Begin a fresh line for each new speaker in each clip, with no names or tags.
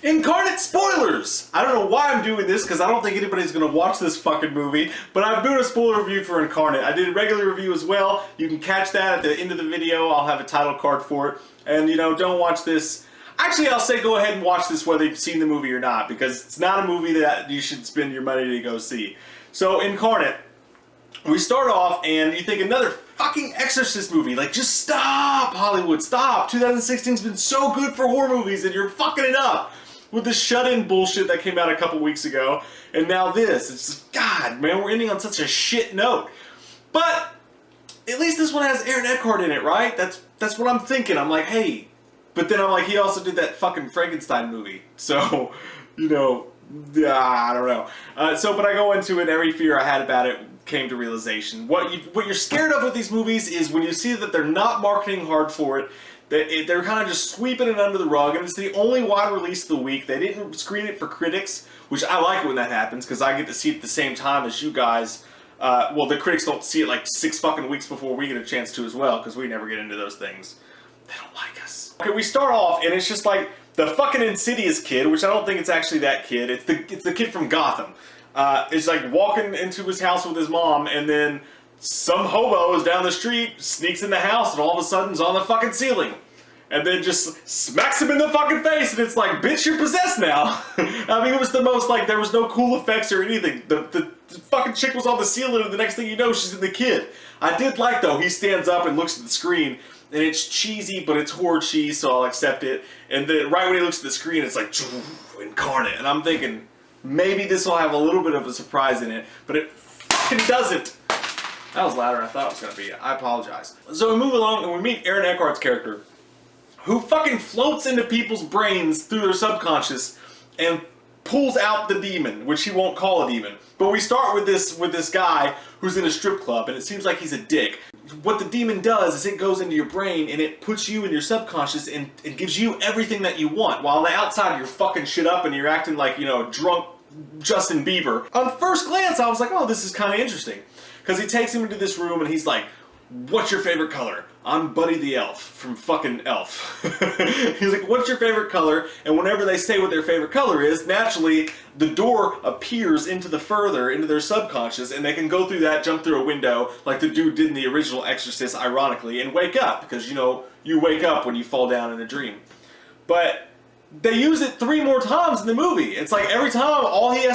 Incarnate spoilers! I don't know why I'm doing this, because I don't think anybody's going to watch this fucking movie, but I'm doing a spoiler review for Incarnate. I did a regular review as well. You can catch that at the end of the video. I'll have a title card for it. And, you know, don't watch this. Actually, I'll say go ahead and watch this whether you've seen the movie or not, because it's not a movie that you should spend your money to go see. So, Incarnate. We start off, and you think another fucking Exorcist movie. Like, just stop, Hollywood, stop. 2016's been so good for horror movies, and you're fucking it up with the shut-in bullshit that came out a couple weeks ago, and now this. It's just, God, man, we're ending on such a shit note. But at least this one has Aaron Eckart in it, right? That's what I'm thinking. I'm like, hey. But then I'm like, he also did that fucking Frankenstein movie. So, you know, I don't know. But I go into it, every fear I had about it came to realization. What you're scared of with these movies is when you see that they're not marketing hard for it, they're kind of just sweeping it under the rug, and it's the only wide release of the week. They didn't screen it for critics, which I like when that happens, because I get to see it at the same time as you guys. Well, the critics don't see it like 6 fucking weeks before we get a chance to as well, because we never get into those things. They don't like us. Okay, we start off, and it's just like the fucking Insidious kid, which I don't think it's actually that kid. It's the kid from Gotham. Is like walking into his house with his mom, and then some hobo is down the street, sneaks in the house, and all of a sudden is on the fucking ceiling. And then just smacks him in the fucking face, and it's like, bitch, you're possessed now. I mean, it was the most, like, there was no cool effects or anything. The fucking chick was on the ceiling, and the next thing you know, she's in the kid. I did like, though, he stands up and looks at the screen, and it's cheesy, but it's horror cheese, so I'll accept it. And then right when he looks at the screen, it's like, Incarnate. And I'm thinking, maybe this will have a little bit of a surprise in it, but it fucking doesn't. That was louder than I thought it was going to be. I apologize. So we move along, and we meet Aaron Eckhart's character, who fucking floats into people's brains through their subconscious and pulls out the demon, which he won't call a demon. But we start with this guy who's in a strip club, and it seems like he's a dick. What the demon does is it goes into your brain, and it puts you in your subconscious, and it gives you everything that you want. While on the outside, you're fucking shit up, and you're acting like, you know, drunk Justin Bieber. On first glance, I was like, oh, this is kind of interesting. Because he takes him into this room, and he's like, what's your favorite color? I'm Buddy the Elf from fucking Elf. He's like, what's your favorite color? And whenever they say what their favorite color is, naturally, the door appears into their subconscious, and they can go through that, jump through a window, like the dude did in the original Exorcist, ironically, and wake up. Because, you know, you wake up when you fall down in a dream. But they use it 3 more times in the movie. It's like every time,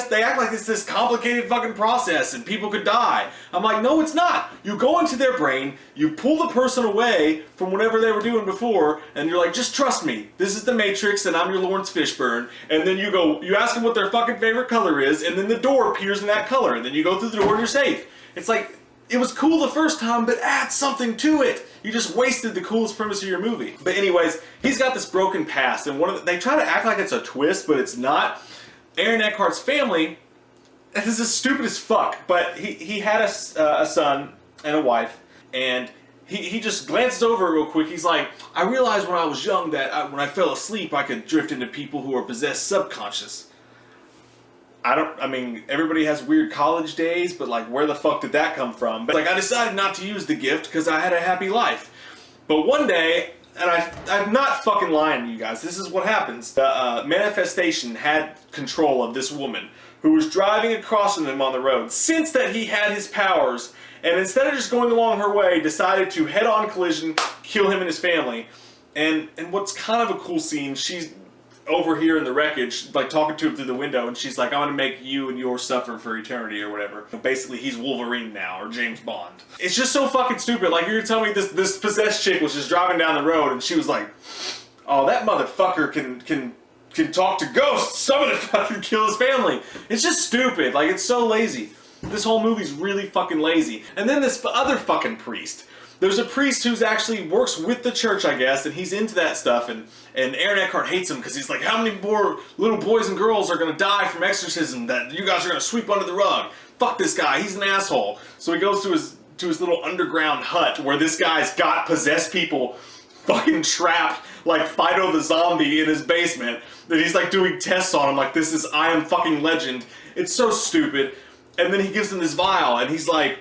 they act like it's this complicated fucking process and people could die. I'm like, no, it's not. You go into their brain, you pull the person away from whatever they were doing before, and you're like, just trust me. This is the Matrix, and I'm your Lawrence Fishburne. And then you ask them what their fucking favorite color is, and then the door appears in that color, and then you go through the door and you're safe. It's like, it was cool the first time, but add something to it. You just wasted the coolest premise of your movie. But anyways, he's got this broken past, and they try to act like it's a twist, but it's not. Aaron Eckhart's family, this is stupid as fuck, but he had a son and a wife, and he just glances over it real quick. He's like, I realized when I was young that when I fell asleep, I could drift into people who are possessed subconscious. I mean, everybody has weird college days, but like, where the fuck did that come from? But like, I decided not to use the gift because I had a happy life. But one day, and I'm not fucking lying to you guys, this is what happens. The manifestation had control of this woman who was driving across from him on the road. Since that he had his powers, and instead of just going along her way, decided to head-on collision, kill him and his family. And what's kind of a cool scene, she's over here in the wreckage, like talking to him through the window, and she's like, I'm gonna make you and yours suffer for eternity or whatever. Basically, he's Wolverine now, or James Bond. It's just so fucking stupid. Like, you're telling me this possessed chick was just driving down the road, and she was like, oh, that motherfucker can talk to ghosts. Somebody fucking kill his family. It's just stupid. Like, it's so lazy. This whole movie's really fucking lazy. And then this other fucking priest. There's a priest who's actually works with the church, I guess, and he's into that stuff, and Aaron Eckhart hates him because he's like, how many more little boys and girls are going to die from exorcism that you guys are going to sweep under the rug? Fuck this guy, he's an asshole. So he goes to his little underground hut where this guy's got possessed people fucking trapped like Fido the zombie in his basement, that he's like doing tests on him like this is I Am Fucking Legend. It's so stupid. And then he gives him this vial, and he's like,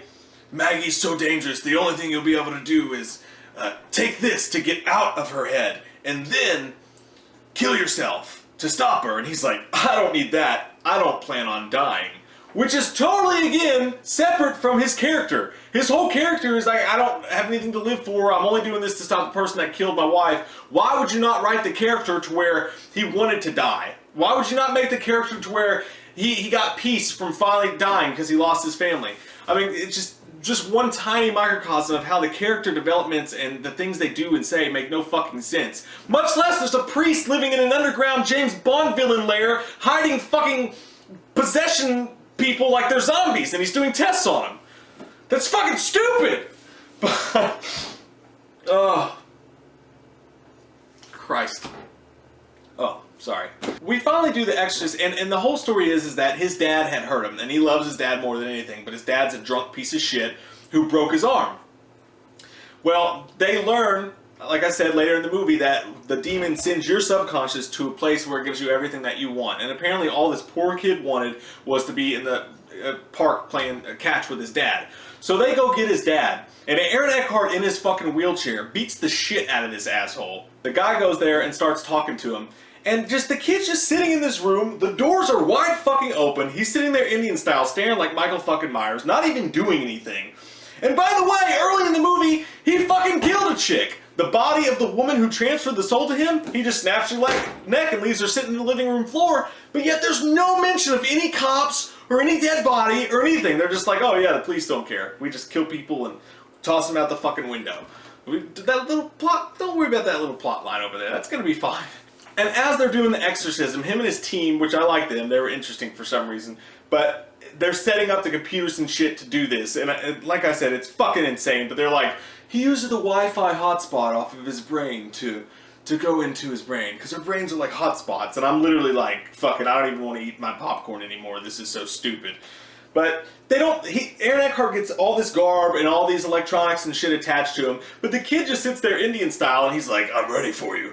Maggie's so dangerous, the only thing you'll be able to do is take this to get out of her head, and then kill yourself. to stop her. And he's like, I don't need that. I don't plan on dying. Which is totally, again, separate from his character. His whole character is like, I don't have anything to live for. I'm only doing this to stop the person that killed my wife. Why would you not write the character to where he wanted to die? Why would you not make the character to where he got peace from finally dying because he lost his family? I mean, it's just one tiny microcosm of how the character developments and the things they do and say make no fucking sense. Much less there's a priest living in an underground James Bond villain lair hiding fucking possession people like they're zombies and he's doing tests on them. That's fucking stupid! But, oh. Christ. Oh, sorry. We finally do the exorcist, and the whole story is that his dad had hurt him, and he loves his dad more than anything, but his dad's a drunk piece of shit who broke his arm. Well, they learn, like I said later in the movie, that the demon sends your subconscious to a place where it gives you everything that you want. And apparently all this poor kid wanted was to be in the park playing catch with his dad. So they go get his dad. And Aaron Eckart in his fucking wheelchair beats the shit out of this asshole. The guy goes there and starts talking to him. And just the kid's just sitting in this room. The doors are wide fucking open. He's sitting there Indian style, staring like Michael fucking Myers, not even doing anything. And by the way, early in the movie, he fucking killed a chick. The body of the woman who transferred the soul to him, he just snaps her neck and leaves her sitting in the living room floor. But yet there's no mention of any cops or any dead body or anything. They're just like, oh yeah, the police don't care. We just kill people and toss them out the fucking window. That little plot, don't worry about that little plot line over there. That's gonna be fine. And as they're doing the exorcism, him and his team, which I like them, they were interesting for some reason, but they're setting up the computers and shit to do this. And like I said, it's fucking insane, but they're like, he uses the Wi-Fi hotspot off of his brain to go into his brain, because our brains are like hotspots, and I'm literally like, fuck it, I don't even want to eat my popcorn anymore, this is so stupid. But they don't, Aaron Eckhart gets all this garb and all these electronics and shit attached to him, but the kid just sits there Indian style, and he's like, I'm ready for you.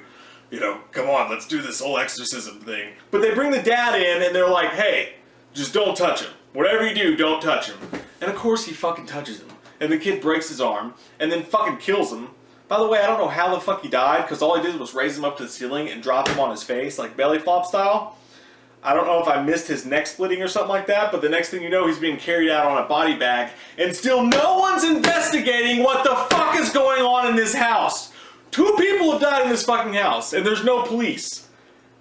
You know, come on, let's do this whole exorcism thing. But they bring the dad in, and they're like, hey, just don't touch him. Whatever you do, don't touch him. And of course he fucking touches him. And the kid breaks his arm, and then fucking kills him. By the way, I don't know how the fuck he died, because all he did was raise him up to the ceiling and drop him on his face, like belly flop style. I don't know if I missed his neck splitting or something like that, but the next thing you know, he's being carried out on a body bag, and still no one's investigating what the fuck is going on in this house. 2 people have died in this fucking house, and there's no police.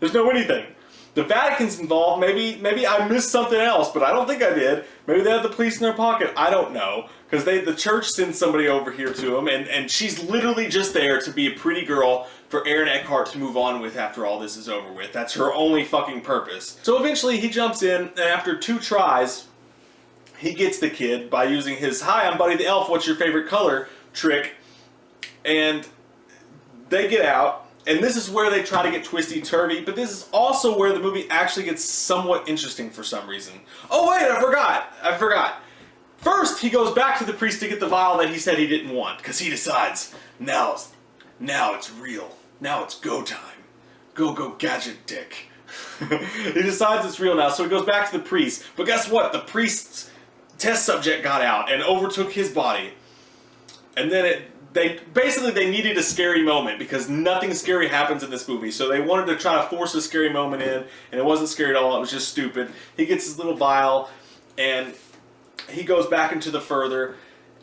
There's no anything. The Vatican's involved. Maybe I missed something else, but I don't think I did. Maybe they have the police in their pocket. I don't know. Because the church sends somebody over here to him, and she's literally just there to be a pretty girl for Aaron Eckhart to move on with after all this is over with. That's her only fucking purpose. So eventually he jumps in, and after 2 tries, he gets the kid by using his, hi, I'm Buddy the Elf, what's your favorite color trick. And they get out, and this is where they try to get twisty-turvy, but this is also where the movie actually gets somewhat interesting for some reason. Oh wait, I forgot. First, he goes back to the priest to get the vial that he said he didn't want, because he decides, now it's real. Now it's go time. Go gadget dick. He decides it's real now, so he goes back to the priest. But guess what? The priest's test subject got out and overtook his body. And then they needed a scary moment, because nothing scary happens in this movie. So they wanted to try to force a scary moment in, and it wasn't scary at all. It was just stupid. He gets his little vial, and he goes back into the further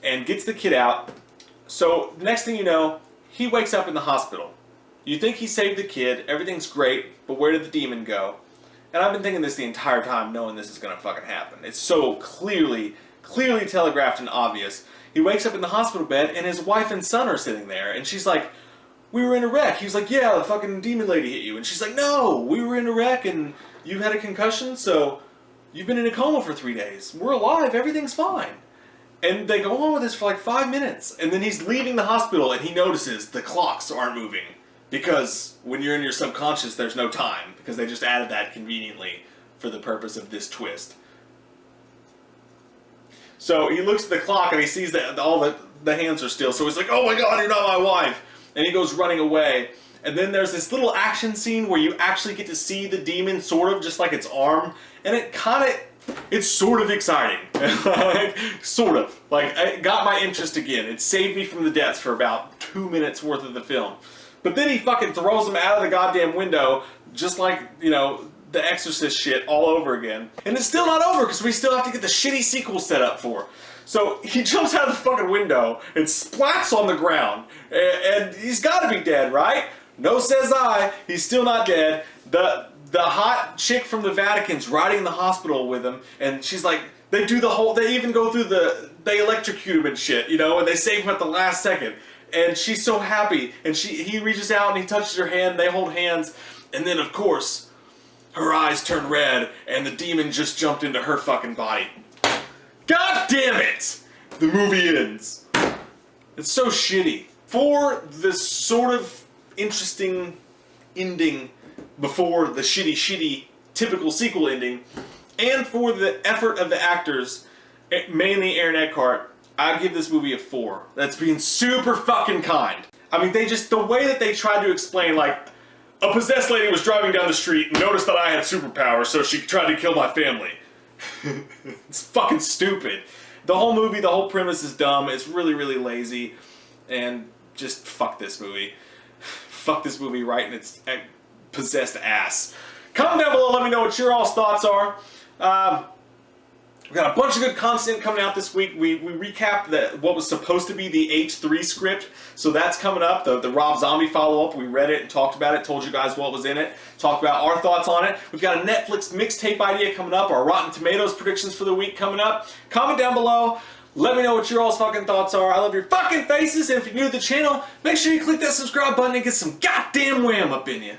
and gets the kid out. So the next thing you know, he wakes up in the hospital. You think he saved the kid, everything's great, but where did the demon go? And I've been thinking this the entire time, knowing this is gonna fucking happen. It's so clearly telegraphed and obvious. He wakes up in the hospital bed, and his wife and son are sitting there, and she's like, we were in a wreck. He was like, yeah, the fucking demon lady hit you. And she's like, no, we were in a wreck, and you had a concussion, so you've been in a coma for 3 days. We're alive, everything's fine. And they go on with this for like 5 minutes, and then he's leaving the hospital, and he notices the clocks aren't moving. Because when you're in your subconscious, there's no time, because they just added that conveniently for the purpose of this twist. So he looks at the clock and he sees that all the hands are still. So he's like, oh my god, you're not my wife. And he goes running away. And then there's this little action scene where you actually get to see the demon sort of just like its arm. And it's sort of exciting. Sort of. Like, it got my interest again. It saved me from the deaths for about 2 minutes worth of the film. But then he fucking throws him out of the goddamn window, just like, you know, the Exorcist shit all over again. And it's still not over, because we still have to get the shitty sequel set up for. So he jumps out of the fucking window and splats on the ground. And he's gotta be dead, right? No, says I. He's still not dead. The hot chick from the Vatican's riding in the hospital with him, and she's like, they even go through they electrocute him and shit, you know, and they save him at the last second. And she's so happy, and he reaches out and he touches her hand, they hold hands, and then of course, her eyes turn red, and the demon just jumped into her fucking body. God damn it! The movie ends. It's so shitty. For this sort of interesting ending before the shitty typical sequel ending, and for the effort of the actors, mainly Aaron Eckart, I'd give this movie a 4. That's being super fucking kind. I mean, the way that they tried to explain, like, a possessed lady was driving down the street and noticed that I had superpowers, so she tried to kill my family. It's fucking stupid. The whole movie, the whole premise is dumb. It's really, really lazy. And just fuck this movie. Fuck this movie right in its possessed ass. Comment down below, let me know what your all's thoughts are. We've got a bunch of good content coming out this week. We recapped what was supposed to be the H3 script, so that's coming up, the Rob Zombie follow-up. We read it and talked about it, told you guys what was in it, talked about our thoughts on it. We've got a Netflix mixtape idea coming up, our Rotten Tomatoes predictions for the week coming up. Comment down below. Let me know what your all's fucking thoughts are. I love your fucking faces, and if you're new to the channel, make sure you click that subscribe button and get some goddamn wham up in you.